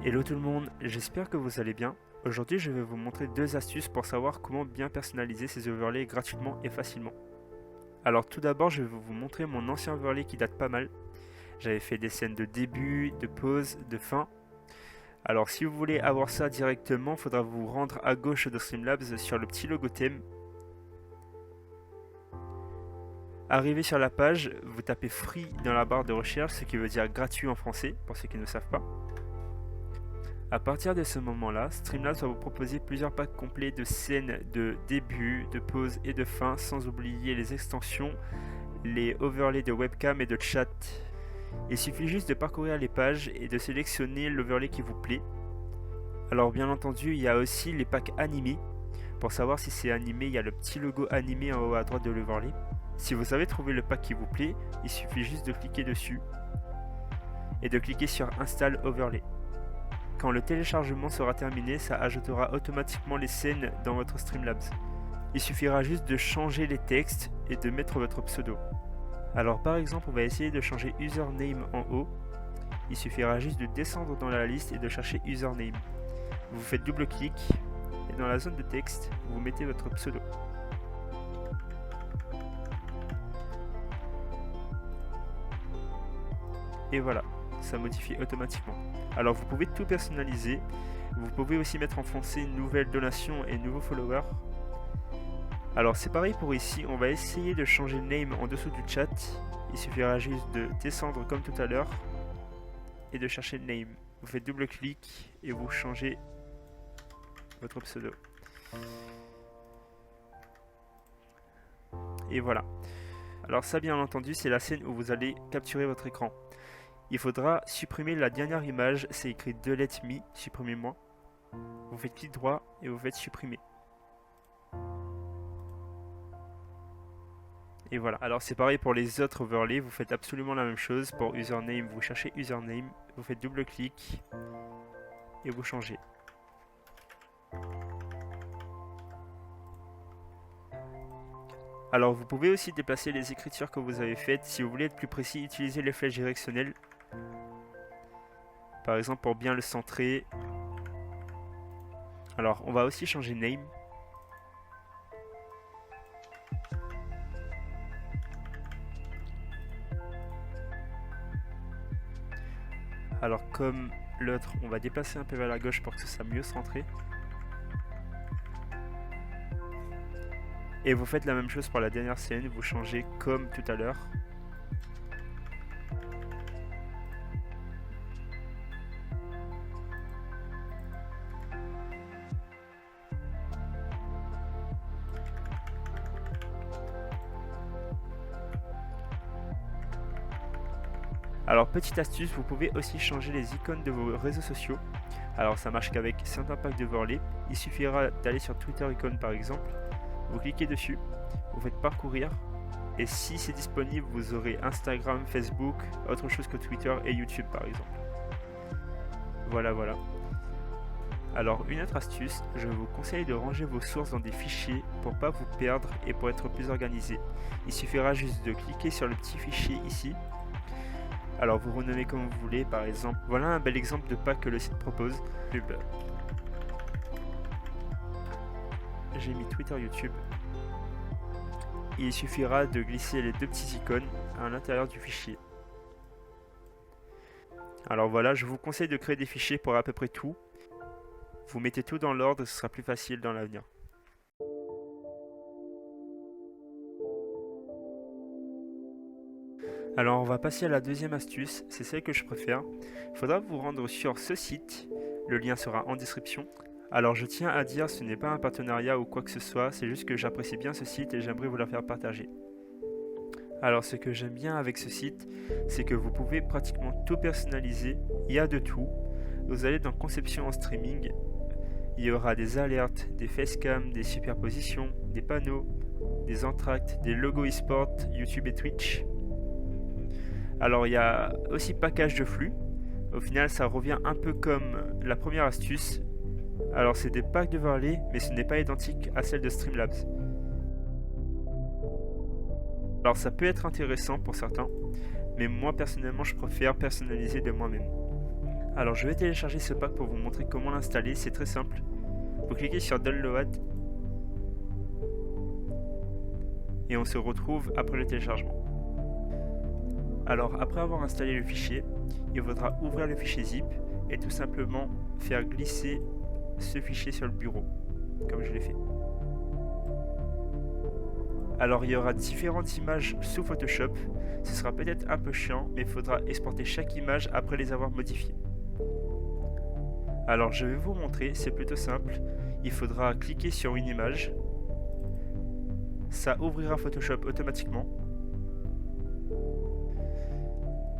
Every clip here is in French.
Hello tout le monde, j'espère que vous allez bien. Aujourd'hui je vais vous montrer deux astuces pour savoir comment bien personnaliser ces overlays gratuitement et facilement. Alors tout d'abord je vais vous montrer mon ancien overlay qui date pas mal. J'avais fait des scènes de début, de pause, de fin. Alors si vous voulez avoir ça directement, il faudra vous rendre à gauche de Streamlabs sur le petit logo thème. Arrivé sur la page, vous tapez Free dans la barre de recherche, ce qui veut dire gratuit en français, pour ceux qui ne savent pas. A partir de ce moment-là, Streamlabs va vous proposer plusieurs packs complets de scènes de début, de pause et de fin, sans oublier les extensions, les overlays de webcam et de chat. Il suffit juste de parcourir les pages et de sélectionner l'overlay qui vous plaît. Alors bien entendu, il y a aussi les packs animés. Pour savoir si c'est animé, il y a le petit logo animé en haut à droite de l'overlay. Si vous avez trouvé le pack qui vous plaît, il suffit juste de cliquer dessus et de cliquer sur Install Overlay. Quand le téléchargement sera terminé, ça ajoutera automatiquement les scènes dans votre Streamlabs. Il suffira juste de changer les textes et de mettre votre pseudo. Alors par exemple, on va essayer de changer username en haut. Il suffira juste de descendre dans la liste et de chercher username. Vous faites double clic et dans la zone de texte, vous mettez votre pseudo. Et voilà, ça modifie automatiquement. Alors vous pouvez tout personnaliser, vous pouvez aussi mettre en français une nouvelle donation et nouveaux followers. Alors c'est pareil pour ici, on va essayer de changer le name en dessous du chat. Il suffira juste de descendre comme tout à l'heure et de chercher le name. Vous faites double clic et vous changez votre pseudo. Et voilà. Alors ça bien entendu c'est la scène où vous allez capturer votre écran. Il faudra supprimer la dernière image, c'est écrit Delete Me, supprimez-moi. Vous faites clic droit et vous faites supprimer. Et voilà. Alors c'est pareil pour les autres overlays, vous faites absolument la même chose. Pour username, vous cherchez username, vous faites double clic et vous changez. Alors vous pouvez aussi déplacer les écritures que vous avez faites. Si vous voulez être plus précis, utilisez les flèches directionnelles. Par exemple pour bien le centrer. Alors on va aussi changer name. Alors comme l'autre, on va déplacer un peu vers la gauche pour que ce soit mieux centré. Et vous faites la même chose pour la dernière scène, vous changez comme tout à l'heure. Alors petite astuce, vous pouvez aussi changer les icônes de vos réseaux sociaux. Alors ça marche qu'avec certains packs d'overlay. Il suffira d'aller sur Twitter Icon par exemple. Vous cliquez dessus, vous faites parcourir. Et si c'est disponible, vous aurez Instagram, Facebook, autre chose que Twitter et YouTube par exemple. Voilà. Alors une autre astuce, je vous conseille de ranger vos sources dans des fichiers pour pas vous perdre et pour être plus organisé. Il suffira juste de cliquer sur le petit fichier ici. Alors vous renommez comme vous voulez, par exemple. Voilà un bel exemple de pack que le site propose. J'ai mis Twitter, YouTube. Il suffira de glisser les deux petits icônes à l'intérieur du fichier. Alors voilà, je vous conseille de créer des fichiers pour à peu près tout. Vous mettez tout dans l'ordre, ce sera plus facile dans l'avenir. Alors on va passer à la deuxième astuce, c'est celle que je préfère. Il faudra vous rendre sur ce site, le lien sera en description. Alors je tiens à dire, ce n'est pas un partenariat ou quoi que ce soit, c'est juste que j'apprécie bien ce site et j'aimerais vous la faire partager. Alors ce que j'aime bien avec ce site, c'est que vous pouvez pratiquement tout personnaliser, il y a de tout. Vous allez dans conception en streaming, il y aura des alertes, des facecam, des superpositions, des panneaux, des entractes, des logos e-sport, YouTube et Twitch. Alors il y a aussi package de flux. Au final ça revient un peu comme la première astuce. Alors c'est des packs d'overlay mais ce n'est pas identique à celle de Streamlabs. Alors ça peut être intéressant pour certains, mais moi personnellement je préfère personnaliser de moi-même. Alors je vais télécharger ce pack pour vous montrer comment l'installer, c'est très simple. Vous cliquez sur Download et on se retrouve après le téléchargement. Alors après avoir installé le fichier, il faudra ouvrir le fichier zip et tout simplement faire glisser ce fichier sur le bureau, comme je l'ai fait. Alors il y aura différentes images sous Photoshop, ce sera peut-être un peu chiant, mais il faudra exporter chaque image après les avoir modifiées. Alors je vais vous montrer, c'est plutôt simple, il faudra cliquer sur une image, ça ouvrira Photoshop automatiquement.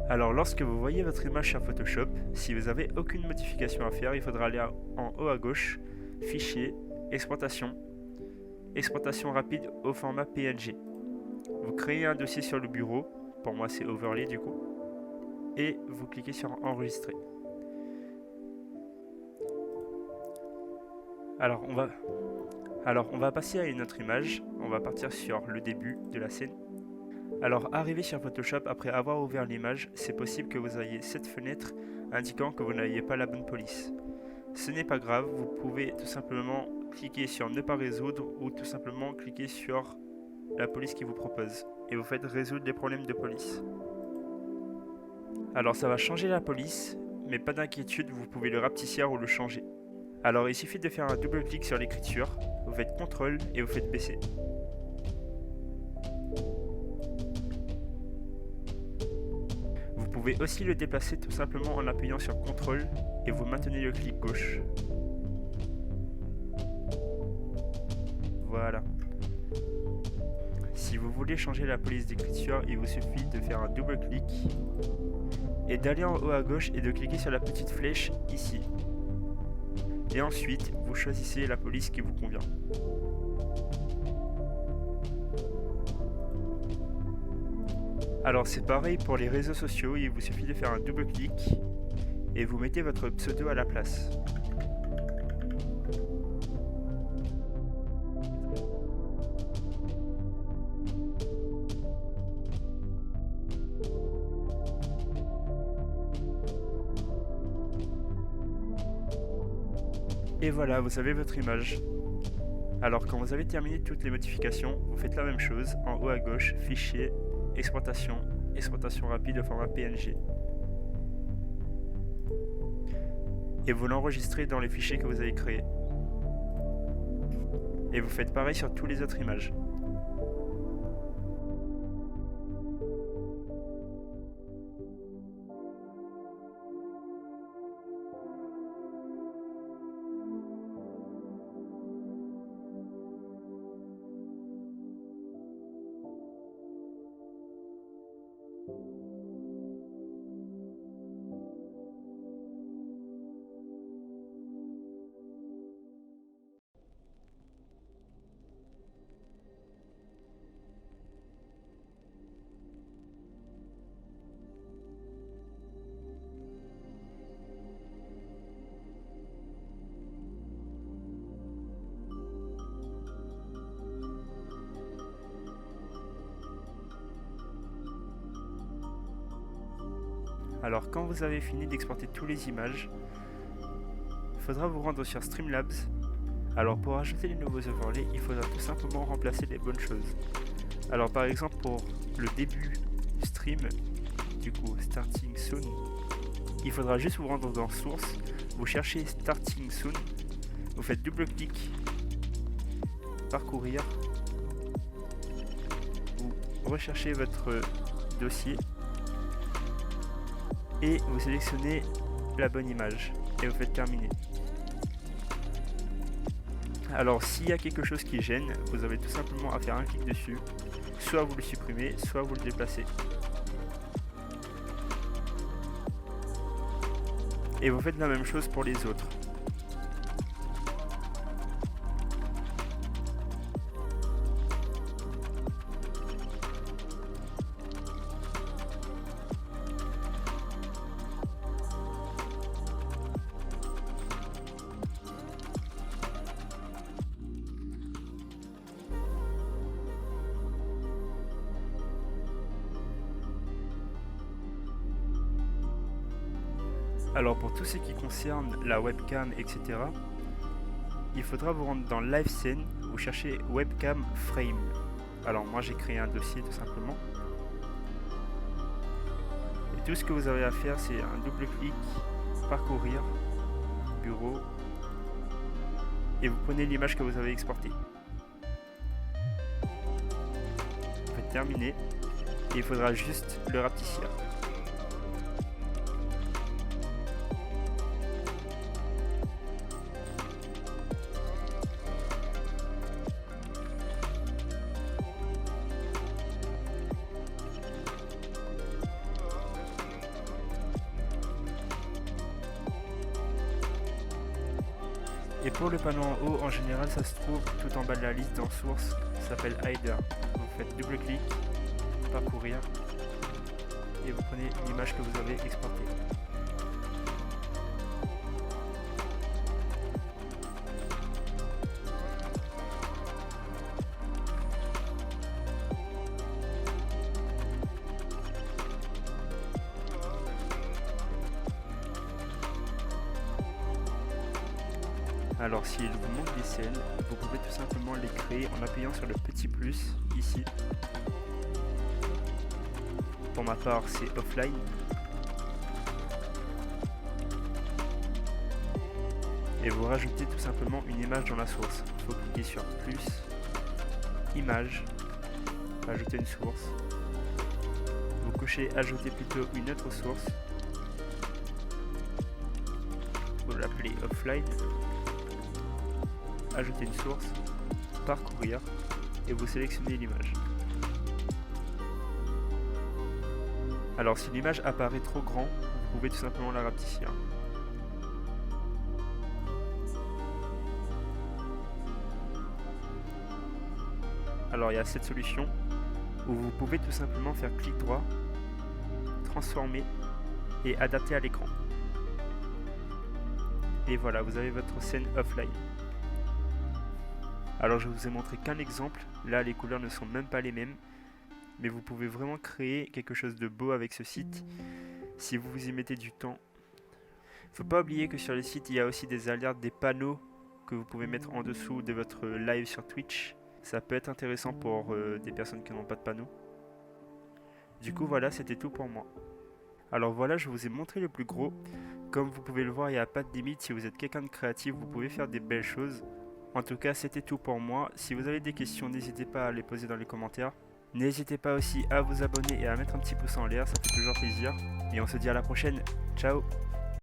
Alors lorsque vous voyez votre image sur Photoshop, si vous n'avez aucune modification à faire, il faudra aller en haut à gauche, Fichier, Exportation, Exportation rapide au format PNG. Vous créez un dossier sur le bureau, pour moi c'est Overlay du coup, et vous cliquez sur Enregistrer. Alors on va passer à une autre image, on va partir sur le début de la scène. Alors arrivé sur Photoshop, après avoir ouvert l'image, c'est possible que vous ayez cette fenêtre indiquant que vous n'ayez pas la bonne police. Ce n'est pas grave, vous pouvez tout simplement cliquer sur ne pas résoudre ou tout simplement cliquer sur la police qui vous propose et vous faites résoudre les problèmes de police. Alors ça va changer la police, mais pas d'inquiétude, vous pouvez le rapetisser ou le changer. Alors il suffit de faire un double clic sur l'écriture, vous faites CTRL et vous faites baisser. Vous pouvez aussi le déplacer tout simplement en appuyant sur CTRL et vous maintenez le clic gauche. Voilà. Si vous voulez changer la police d'écriture, il vous suffit de faire un double clic et d'aller en haut à gauche et de cliquer sur la petite flèche ici. Et ensuite, vous choisissez la police qui vous convient. Alors c'est pareil pour les réseaux sociaux, il vous suffit de faire un double clic et vous mettez votre pseudo à la place. Et voilà, vous avez votre image. Alors quand vous avez terminé toutes les modifications, vous faites la même chose, en haut à gauche, Fichier, Exportation, Exportation rapide au format PNG. Et vous l'enregistrez dans les fichiers que vous avez créés. Et vous faites pareil sur toutes les autres images. Alors quand vous avez fini d'exporter toutes les images, il faudra vous rendre sur Streamlabs. Alors pour ajouter les nouveaux overlays, il faudra tout simplement remplacer les bonnes choses. Alors par exemple pour le début du stream, du coup Starting Soon, il faudra juste vous rendre dans Source, vous cherchez Starting Soon, vous faites double clic, parcourir, vous recherchez votre dossier et vous sélectionnez la bonne image et vous faites terminer. Alors s'il y a quelque chose qui gêne, vous avez tout simplement à faire un clic dessus, soit vous le supprimez, soit vous le déplacez. Et vous faites la même chose pour les autres. Alors pour tout ce qui concerne la webcam, etc., il faudra vous rendre dans Live Scene, vous cherchez Webcam Frame. Alors moi j'ai créé un dossier tout simplement. Et tout ce que vous avez à faire, c'est un double clic, parcourir, bureau, et vous prenez l'image que vous avez exportée. Vous faites terminer, et il faudra juste le rapetisser. Et pour le panneau en haut, en général, ça se trouve tout en bas de la liste dans Source, ça s'appelle Hider. Vous faites double clic, parcourir, et vous prenez l'image que vous avez exportée. Alors s'il vous manque des scènes, vous pouvez tout simplement les créer en appuyant sur le petit plus ici. Pour ma part c'est offline. Et vous rajoutez tout simplement une image dans la source. Il faut cliquer sur plus, image, ajouter une source. Vous cochez ajouter plutôt une autre source. Vous l'appelez offline. Ajouter une source, parcourir, et vous sélectionnez l'image. Alors si l'image apparaît trop grand, vous pouvez tout simplement la rapetisser. Alors il y a cette solution où vous pouvez tout simplement faire clic droit, transformer et adapter à l'écran. Et voilà, vous avez votre scène offline. Alors je vous ai montré qu'un exemple, là les couleurs ne sont même pas les mêmes, mais vous pouvez vraiment créer quelque chose de beau avec ce site, si vous vous y mettez du temps. Faut pas oublier que sur le site il y a aussi des alertes, des panneaux que vous pouvez mettre en dessous de votre live sur Twitch. Ça peut être intéressant pour des personnes qui n'ont pas de panneaux. Du coup voilà, c'était tout pour moi. Alors voilà, je vous ai montré le plus gros. Comme vous pouvez le voir, il n'y a pas de limite, si vous êtes quelqu'un de créatif, vous pouvez faire des belles choses. En tout cas, c'était tout pour moi. Si vous avez des questions, n'hésitez pas à les poser dans les commentaires. N'hésitez pas aussi à vous abonner et à mettre un petit pouce en l'air, ça fait toujours plaisir. Et on se dit à la prochaine. Ciao!